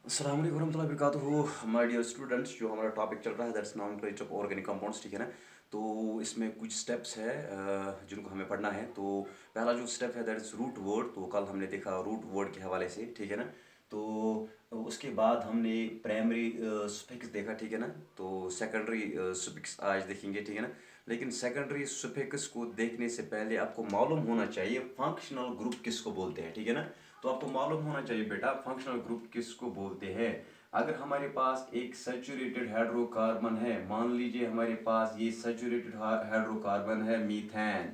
अस्सलाम वालेकुम रहमतुल्लाहि व बरकातुहू माय डियर स्टूडेंट्स। जो हमारा टॉपिक चल रहा है that's nomenclature of organic compounds, ठीक है ना। तो इसमें कुछ स्टेप्स है जिनको हमें पढ़ना है। तो पहला जो स्टेप है दैट इज रूट वर्ड। तो कल हमने देखा रूट वर्ड के हवाले से, ठीक है ना। तो उसके बाद हमने प्राइमरी सुफिक्स देखा, ठीक है ना। तो सेकेंडरी सुफिक्स आज देखेंगे, ठीक है ना। लेकिन सेकेंडरी सुफिक्स को देखने से पहले आपको मालूम होना चाहिए फंक्शनल ग्रुप किसको बोलते हैं, ठीक है ना। तो आपको मालूम होना चाहिए बेटा फंक्शनल ग्रुप किसको बोलते हैं। अगर हमारे पास एक सैचुरेटेड हाइड्रोकार्बन है, मान लीजिए हमारे पास ये सैचुरेटेड हाइड्रोकार्बन है मीथेन।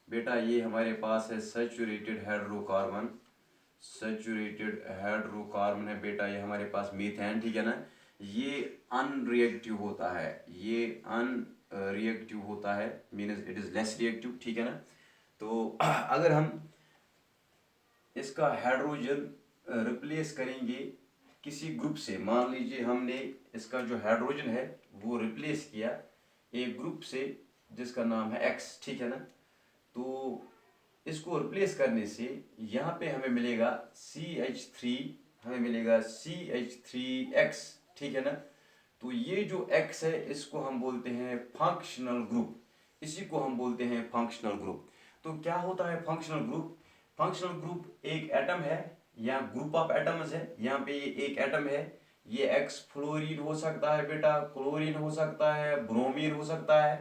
बेटा ये हमारे पास है सैचुरेटेड हाइड्रोकार्बन, सैचुरेटेड हाइड्रोकार्बन है बेटा, ये हमारे पास मीथेन, ठीक है ना। ये अनरिएक्टिव होता है, ये अनरिएक्टिव होता है, means it is less reactive, ठीक है ना। तो अगर हम इसका हाइड्रोजन रिप्लेस करेंगे किसी ग्रुप से, मान लीजिए हमने इसका जो हाइड्रोजन है वो रिप्लेस किया एक ग्रुप से जिसका नाम है एक्स, ठीक है ना। तो इसको रिप्लेस करने से यहाँ पे हमें मिलेगा CH3, हमें मिलेगा CH3X, ठीक है ना। तो ये जो X है इसको हम बोलते हैं फंक्शनल ग्रुप, इसी को हम बोलते हैं फंक्शनल ग्रुप। तो क्या होता है फंक्शनल ग्रुप? फंक्शनल ग्रुप एक एटम है या ग्रुप ऑफ एटम्स है, यहाँ पे ये एक एटम है। ये एक्स फ्लोरीन हो सकता है बेटा, क्लोरीन हो सकता है, ब्रोमीन हो सकता है।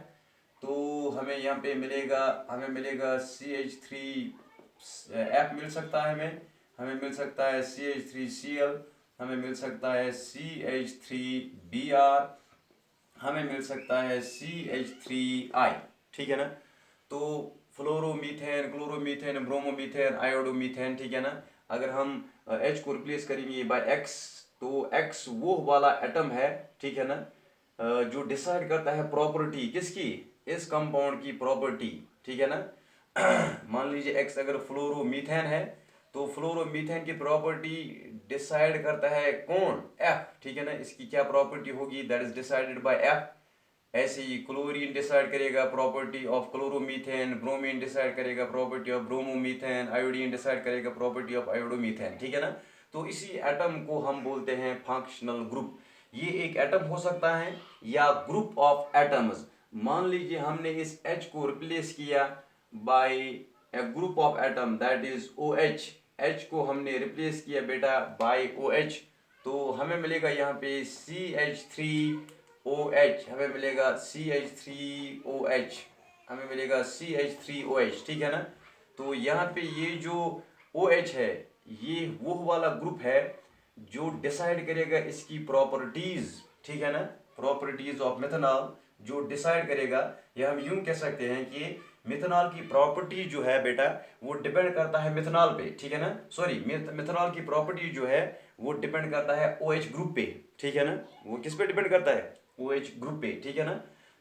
तो हमें यहाँ पे मिलेगा, हमें मिलेगा CH3F मिल सकता है, हमें हमें मिल सकता है CH3Cl, हमें मिल सकता है CH3Br, हमें मिल सकता है CH3I, ठीक है ना। तो फ्लोरोमीथेन, क्लोरोमीथेन, ब्रोमोमीथेन, आयोडोमीथेन, ठीक है ना। अगर हम H को रिप्लेस करेंगे बाय X, तो X वो वाला एटम है, ठीक है ना, जो डिसाइड करता है प्रॉपर्टी किसकी, इस कंपाउंड की प्रॉपर्टी, ठीक है ना। मान लीजिए X अगर फ्लोरोमीथेन है तो फ्लोरोमीथेन की प्रॉपर्टी डिसाइड करता है कौन, F, ठीक है ना। इसकी क्या प्रॉपर्टी होगी, that is decided by F। ऐसे ही क्लोरीन डिसाइड करेगा property of chloromethane, bromine decide करेगा property of bromomethane, iodine decide करेगा प्रॉपर्टी ऑफ आयोडोमीथेन, ठीक है ना। तो इसी एटम को हम बोलते हैं फंक्शनल ग्रुप। ये एक एटम हो सकता है या ग्रुप ऑफ एटम्स। मान लीजिए हमने इस H को रिप्लेस किया by a group of atom that is OH। H को हमने रिप्लेस किया बेटा बाय OH, तो हमें मिलेगा यहाँ पे CH3OH, हमें मिलेगा CH3OH, हमें मिलेगा CH3OH, ठीक है ना। तो यहाँ पे ये जो OH है ये वो वाला ग्रुप है जो डिसाइड करेगा इसकी प्रॉपर्टीज, ठीक है ना। प्रॉपर्टीज ऑफ मिथेनॉल जो डिसाइड करेगा, या हम यूं कह सकते हैं कि मिथेनॉल की प्रॉपर्टी जो है बेटा वो डिपेंड करता है मिथेनॉल पे, ठीक है ना। सॉरी, मिथेनॉल की प्रॉपर्टी जो है वो डिपेंड करता है OH ग्रुप पे, ठीक है ना। वो किस पे डिपेंड करता है, OH ग्रुप पे, ठीक है ना।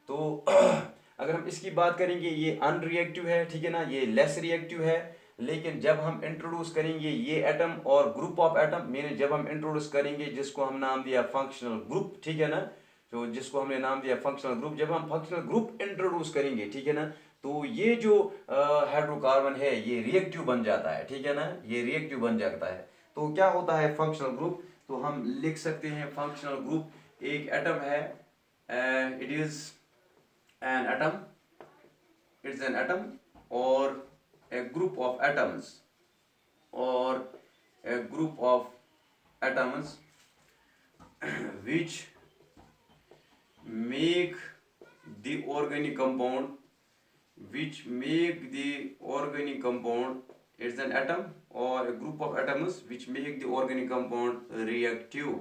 तो अगर हम इसकी बात करेंगे ये अनरिएक्टिव है, ठीक है ना, ये लेस रिएक्टिव है। लेकिन जब हम इंट्रोड्यूस करेंगे ये एटम और ग्रुप ऑफ एटम, मीन जब हम इंट्रोड्यूस करेंगे जिसको हम नाम दिया फंक्शनल ग्रुप, ठीक है ना। तो जिसको हमने नाम दिया फंक्शनल ग्रुप, जब हम फंक्शनल ग्रुप इंट्रोड्यूस करेंगे, ठीक है ना, तो ये जो हाइड्रोकार्बन है ये रिएक्टिव बन जाता है, ठीक है ना, ये रिएक्टिव बन जाता है। तो क्या होता है फंक्शनल ग्रुप? तो हम लिख सकते हैं फंक्शनल ग्रुप एक एटम है, it is an atom, it's an atom और a group of atoms, or a group of atoms which make the organic compound, which make the organic compound, it's an atom or a group of atoms which make the organic compound reactive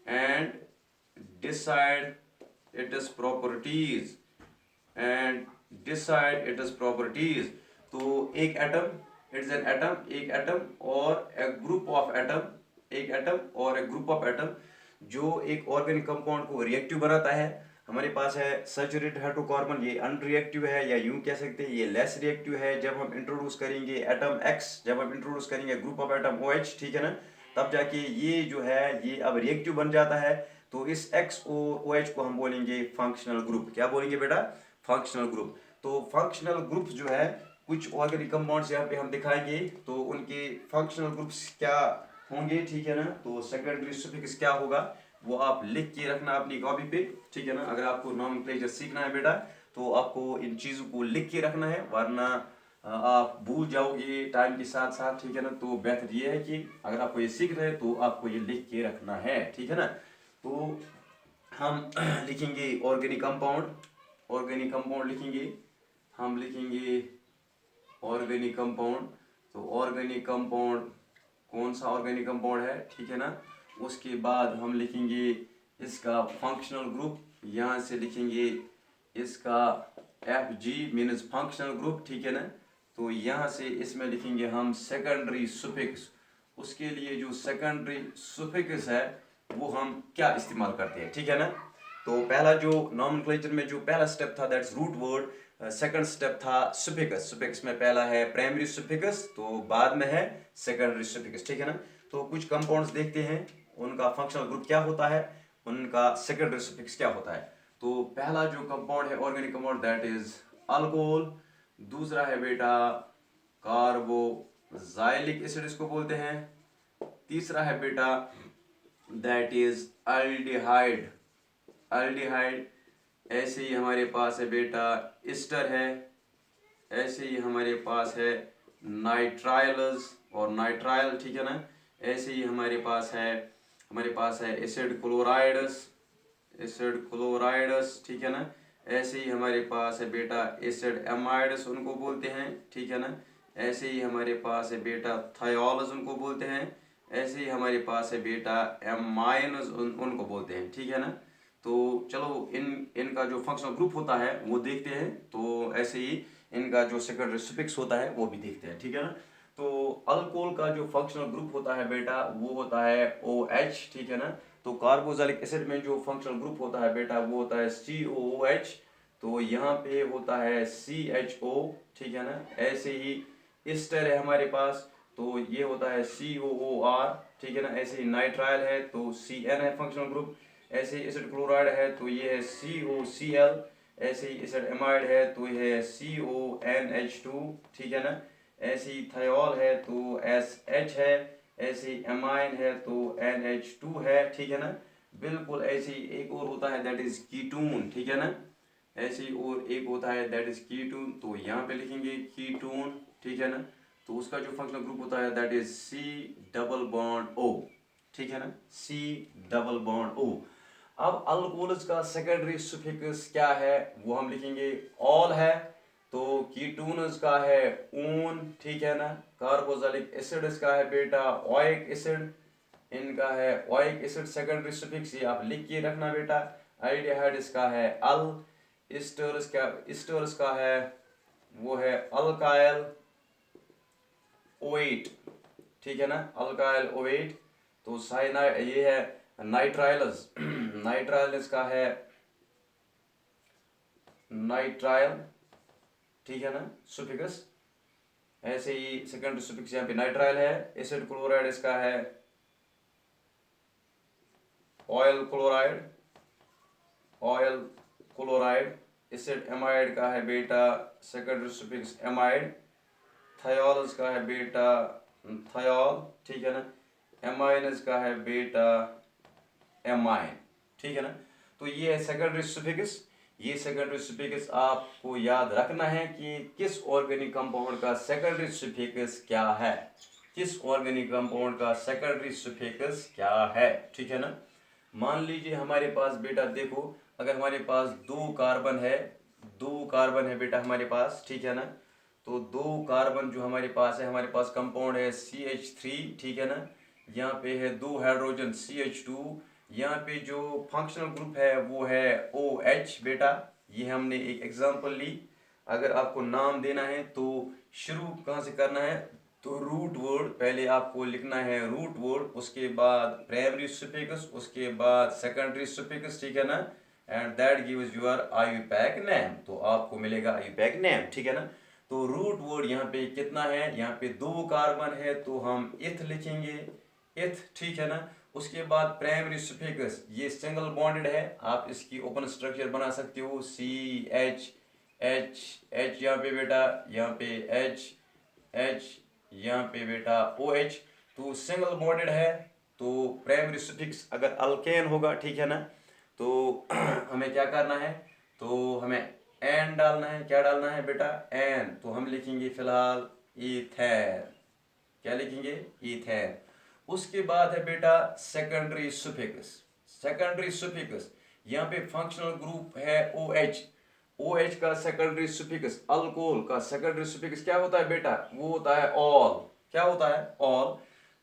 and decide its properties, and decide its properties। तो एक atom, it's an atom, एक atom और ए group of atom, एक atom और एक group of atom जो एक organic compound को रिएक्टिव बनाता है। हमारे पास है सैचुरेटेड हाइड्रोकार्बन, ये अनरिएक्टिव है या यूं कह सकते हैं ये लेस रिएक्टिव है। जब हम इंट्रोड्यूस करेंगे एटम X, जब हम इंट्रोड्यूस करेंगे ग्रुप ऑफ एटम OH, ठीक है ना, तब जाके ये जो है ये अब रिएक्टिव बन जाता है। तो इस X और OH को हम बोलेंगे फंक्शनल ग्रुप। क्या बोलेंगे बेटा, फंक्शनल ग्रुप। तो फंक्शनल ग्रुप जो है कुछ ऑर्गेनिक कंपाउंड्स यहाँ पे हम दिखाएंगे, तो उनके फंक्शनल ग्रुप्स क्या होंगे, ठीक है ना। तो सेकेंडरी सुफिक्स क्या होगा वो आप लिख के रखना अपनी कॉपी पे, ठीक है ना। अगर आपको नॉमेनक्लेचर सीखना है बेटा तो आपको इन चीज़ों को लिख के रखना है, वरना आप भूल जाओगे टाइम के साथ साथ, ठीक है ना। तो बेहतर ये है कि अगर आपको ये सीख रहे हैं तो आपको ये लिख के रखना है, ठीक है ना। तो हम लिखेंगे ऑर्गेनिक कंपाउंड, ऑर्गेनिक कंपाउंड लिखेंगे, हम लिखेंगे ऑर्गेनिक कंपाउंड। तो ऑर्गेनिक कंपाउंड कौन सा ऑर्गेनिक कंपाउंड है, ठीक है ना। उसके बाद हम लिखेंगे इसका फंक्शनल ग्रुप, यहाँ से लिखेंगे इसका Fg मीन्स फंक्शनल ग्रुप, ठीक है ना। तो यहाँ से इसमें लिखेंगे हम सेकेंडरी सुफिक्स। उसके लिए जो सेकेंडरी सुफिक्स है वो हम क्या इस्तेमाल करते हैं, ठीक है ना। तो पहला जो नॉमेनक्लेचर में जो पहला स्टेप था that's root word, second step था सुफिक्स। सुफिक्स में पहला है प्राइमरी सुफिक्स, तो बाद में है सेकेंडरी सुफिक्स, ठीक है ना। तो कुछ कंपाउंड्स देखते हैं, उनका फंक्शनल ग्रुप क्या होता है, उनका सेकेंडरी सुफिक्स क्या होता है। तो पहला जो कंपाउंड है organic compound that is alcohol, दूसरा है बेटा कार्बोक्सिलिक एसिड इसको बोलते हैं, तीसरा है बेटा दैट इज अल्डिहाइड, अल्डिहाइड। ऐसे ही हमारे पास है बेटा ईस्टर है, ऐसे ही हमारे पास है नाइट्राइल्स और नाइट्राइल, ठीक है ना। ऐसे ही हमारे पास है एसिड क्लोराइड्स, एसिड क्लोराइड्स, ठीक है ना। ऐसे ही हमारे पास है बेटा एसिड एमाइड्स उनको बोलते हैं, ठीक है ना। ऐसे ही हमारे पास है बेटा थायोल्स उनको बोलते हैं, ऐसे ही हमारे पास है बेटा एमाइन्स उनको बोलते हैं, ठीक है ना। तो चलो इनका जो फंक्शनल ग्रुप होता है वो देखते हैं, तो ऐसे ही इनका जो सेकेंडरी सुफिक्स होता है वो भी देखते हैं, ठीक है ना। तो अल्कोहल का जो फंक्शनल ग्रुप होता है बेटा वो होता है OH, ठीक है ना। तो कार्बोक्सिलिक एसिड में जो फंक्शनल ग्रुप होता है बेटा वो होता है COOH, तो यहाँ पे होता है CHO, ठीक है ना। ऐसे ही ईस्टर है हमारे पास, तो ये होता है COOR, ठीक है ना। ऐसे ही नाइट्राइल है तो CN है फंक्शनल ग्रुप, ऐसे ही एसिड क्लोराइड है तो ये है COCl, ऐसे ही एसिड एमाइड है तो ये है CONH2, ठीक है ना। ऐसे ही थायोल है तो SH है, ऐसे ही एमाइन है तो NH2 है, ठीक है ना। बिल्कुल ऐसे ही एक और होता है दैट इज कीटोन, ठीक है ना। ऐसे ही और एक होता है दैट इज कीटोन, तो यहाँ पे लिखेंगे कीटोन, ठीक है ना। तो उसका जो फंक्शनल ग्रुप होता है दैट इज C+O, ठीक है ना, C+O। अब अल्कोहल्स का सेकेंडरी सुफिक्स क्या है वो हम लिखेंगे ऑल है, तो कीटोन्स का है ऊन, ठीक है ना। कार्बोक्सिलिक एसिड्स का है बेटा ओइक एसिड, इनका है ओइक एसिड सेकेंडरी सुफिक्स, ये आप लिख के रखना बेटा। आल्डिहाइड्स का है अल, ईस्टर्स का है वो है अल्काइल ओएट, ठीक है ना, अल्काइल ओएट। तो साइनाइड ये है नाइट्राइल्स, नाइट्राइल्स का है नाइट्राइल, ठीक है ना सुफिक्स। ऐसे ही सेकेंडरी सुफिक्स यहाँ पे नाइट्राइल है। एसिड क्लोराइड इसका है oil chloride, oil chloride. Acid amide का है बेटा सेकेंडरी सुफिक्स एमाइड, थायोल्स का है बेटा थायोल, ठीक है ना। एमाइन्स का है बेटा एमाइन, ठीक है ना। तो ये है सेकेंडरी सुफिक्स। ये सेकेंडरी सुफिक्स आपको याद रखना है कि किस ऑर्गेनिक कंपाउंड का सेकेंडरी सुफिक्स क्या है, किस ऑर्गेनिक कंपाउंड का सेकेंडरी सुफिक्स क्या है, ठीक है ना। मान लीजिए हमारे पास बेटा देखो, अगर हमारे पास दो कार्बन है बेटा हमारे पास, ठीक है ना। तो दो कार्बन जो हमारे पास कंपाउंड है CH3, ठीक है ना। यहाँ पे है दो हाइड्रोजन CH2, यहाँ पे जो फंक्शनल ग्रुप है वो है OH बेटा। ये हमने एक एग्जांपल ली। अगर आपको नाम देना है तो शुरू कहाँ से करना है, तो रूट वर्ड पहले आपको लिखना है, रूट वर्ड, उसके बाद प्राइमरी सुफिक्स, उसके बाद सेकेंडरी सुफिक्स, ठीक है ना। And that gives your IUPAC name, तो आपको मिलेगा IUPAC नेम, ठीक है ना। तो रूट वर्ड यहाँ पे कितना है, यहाँ पे दो कार्बन है तो हम इथ लिखेंगे, इथ, ठीक है ना। उसके बाद प्राइमरी सुफिक्स, ये सिंगल बॉन्डेड है, आप इसकी ओपन स्ट्रक्चर बना सकते हो CH H H यहाँ पे बेटा, यहाँ पे H H यहाँ पे बेटा OH। तो सिंगल बॉन्डेड है तो प्राइमरी सुफिक्स अगर अल्केन होगा, ठीक है ना, तो हमें क्या करना है, तो हमें एन डालना है। क्या डालना है बेटा? एन। तो हम लिखेंगे फिलहाल इथेन। क्या लिखेंगे? इथेन। उसके बाद है बेटा सेकेंडरी सुफिक्स। सेकेंडरी सुफिक्स यहाँ पे फंक्शनल ग्रुप है OH। OH का सेकेंडरी सुफिक्स, अल्कोहल का सेकेंडरी सुफिक्स क्या होता है बेटा? वो होता है ऑल। क्या होता है? ऑल।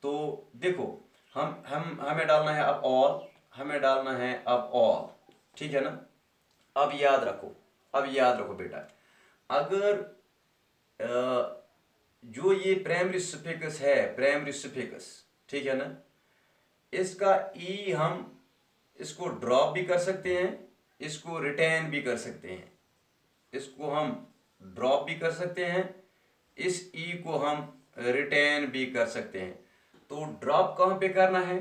तो देखो, हम हमें डालना है अब ऑल, हमें डालना है अब ऑल, ठीक है ना। अब याद रखो, अब याद रखो बेटा, अगर जो ये प्राइमरी सुफिक्स है, प्राइमरी सुफिक्स, ठीक है ना, इसका ई हम इसको ड्रॉप भी कर सकते हैं, इसको रिटेन भी कर सकते हैं। इसको हम ड्रॉप भी कर सकते हैं, इस ई को हम रिटेन भी कर सकते हैं। तो ड्रॉप कहाँ पे करना है?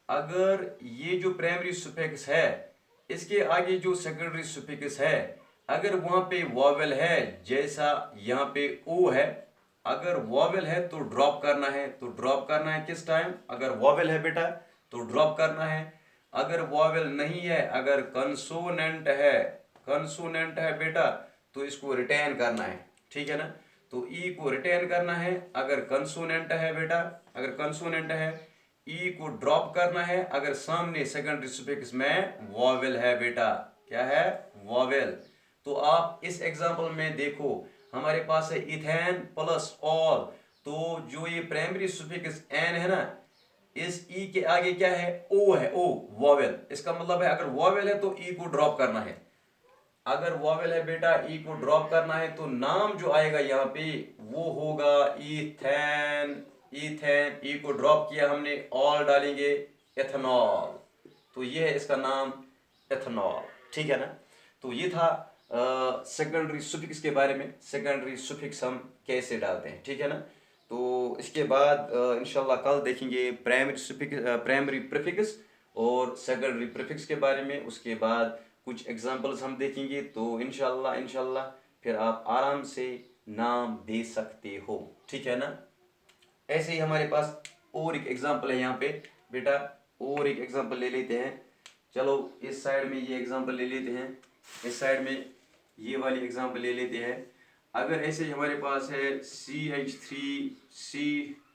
अगर ये जो प्राइमरी सुफिक्स है इसके आगे जो सेकेंडरी सुफिक्स है, अगर वहाँ पे वॉवेल है, जैसा यहाँ पे ओ है, अगर वॉवेल है तो ड्रॉप करना है। तो ड्रॉप करना है किस टाइम? अगर वॉवेल है बेटा तो ड्रॉप करना है। अगर वॉवेल नहीं है, अगर कंसोनेंट है, कंसोनेंट है बेटा, तो इसको रिटेन करना है, ठीक है ना। तो ई को रिटेन करना है। अगर कंसोनेंट है बेटा, अगर कंसोनेंट है, ई को ड्रॉप करना है। अगर सामने सेकेंडरी सुफिक्स में वॉवेल है बेटा, क्या है? वॉवेल। तो आप इस एग्जांपल में देखो, हमारे पास है इथेन प्लस ऑल। तो जो ये प्राइमरी सुफिक्स एन है ना, इस ई के आगे क्या है? ओ है, ओ, वॉवेल। इसका मतलब है अगर वॉवेल है तो ई को ड्रॉप करना है। अगर वॉवेल है बेटा, ई को ड्रॉप करना है, तो नाम जो आएगा यहाँ पे वो होगा इथेन। इथेन, ई को ड्रॉप किया हमने, ऑल डालेंगे एथेनॉल। तो ये है इसका नाम, एथेनॉल, ठीक है ना। तो ये था सेकेंडरी सुफिक्स के बारे में, सेकेंडरी सुफिक्स हम कैसे डालते हैं, ठीक है ना। तो इसके बाद इंशाल्लाह कल देखेंगे प्राइमरी सुफिक्स, प्राइमरी प्रीफिक्स और सेकेंडरी प्रीफिक्स के बारे में। उसके बाद कुछ एग्जांपल्स हम देखेंगे। तो इंशाल्लाह इंशाल्लाह फिर आप आराम से नाम दे सकते हो, ठीक है ना। ऐसे ही हमारे पास और एक एग्जांपल है यहाँ पे बेटा, और एक एग्जांपल ले लेते हैं। चलो इस साइड में ये एग्जांपल ले लेते हैं, इस साइड में ये वाली एग्जांपल ले लेते हैं। अगर ऐसे ही हमारे पास है CH3C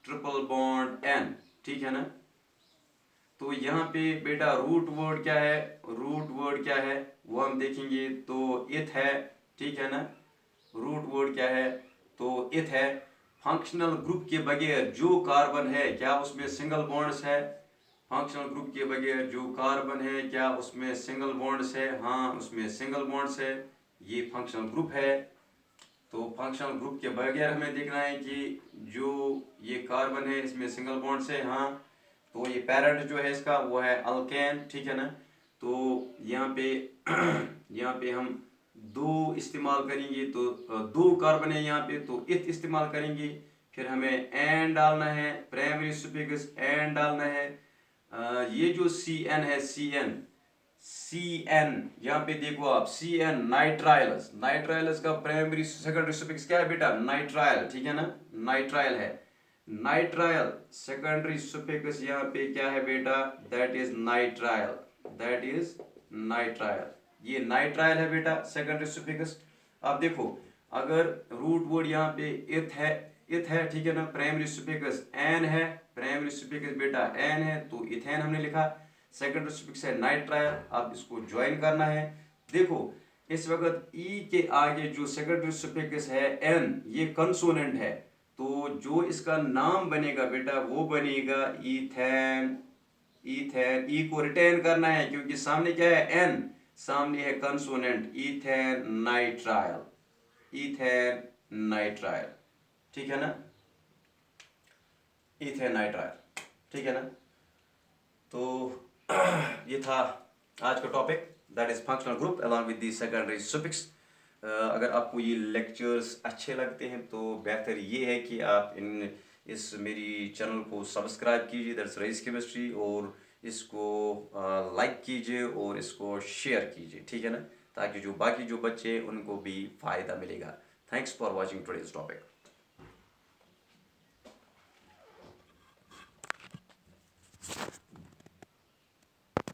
ट्रिपल बॉन्ड N, ठीक है ना। तो यहाँ पे बेटा रूट वर्ड क्या है? रूट वर्ड क्या है वो हम देखेंगे। तो इथ है, ठीक है ना। रूट वर्ड क्या है? तो इथ है। फंक्शनल ग्रुप के बगैर जो कार्बन है, क्या उसमें सिंगल बॉन्ड्स है? फंक्शनल ग्रुप के बगैर जो कार्बन है, क्या उसमें सिंगल बॉन्ड्स है? हाँ, उसमें सिंगल बॉन्ड्स है। ये फंक्शनल ग्रुप है। तो फंक्शनल ग्रुप के बगैर हमें देखना है कि जो ये कार्बन है इसमें सिंगल बॉन्ड्स है। हाँ, तो ये पैरेंट जो है इसका वो है अल्केन, ठीक है ना। तो यहाँ पे यहाँ पे हम दो इस्तेमाल करेंगे, तो दो कार्बन है यहाँ पे, तो इथ इस्तेमाल करेंगे। फिर हमें एन डालना है, प्राइमरी सुफिक्स एन डालना है। ये जो CN है, CN यहाँ पे देखो आप, CN नाइट्राइलस। नाइट्राइलस का प्राइमरी सेकेंडरी सुफिक्स क्या है बेटा? नाइट्राइल, ठीक है ना। नाइट्राइल है। नाइट्राइल सेकेंडरी सुफिक्स यहाँ पे क्या है बेटा? That is nitrile, that is nitrile. ये नाइट्राइल है बेटा सेकेंडरी सुफिक्स। अब देखो, अगर रूट वर्ड यहाँ पे इथ है, इथ है, ठीक है ना। प्राइमरी सुफिक्स एन है, प्राइमरी सुफिक्स बेटा एन है, तो इथेन हमने लिखा। सेकेंडरी सुफिक्स है नाइट्राइल। अब इसको ज्वाइन करना है। देखो, इस वक्त ई के आगे जो सेकेंडरी सुफिक्स है एन, ये कंसोनेंट है। तो जो इसका नाम बनेगा बेटा वो बनेगा इथेन। इथेन, ई को रिटेन करना है क्योंकि सामने क्या है? एन, सामने है consonant, ethane nitrile, ethane nitrile, ठीक है ना। इथेन नाइट्राइल, ठीक है ना। तो ये था आज का topic, that is functional group along with the secondary suffix. अगर आपको ये लेक्चर्स अच्छे लगते हैं तो बेहतर ये है कि आप इस मेरी चैनल को सब्सक्राइब कीजिए, दैट्स रईस केमिस्ट्री, और इसको लाइक कीजिए और इसको शेयर कीजिए, ठीक है ना, ताकि जो बाकी जो बच्चे उनको भी फ़ायदा मिलेगा। Thanks for watching today's topic.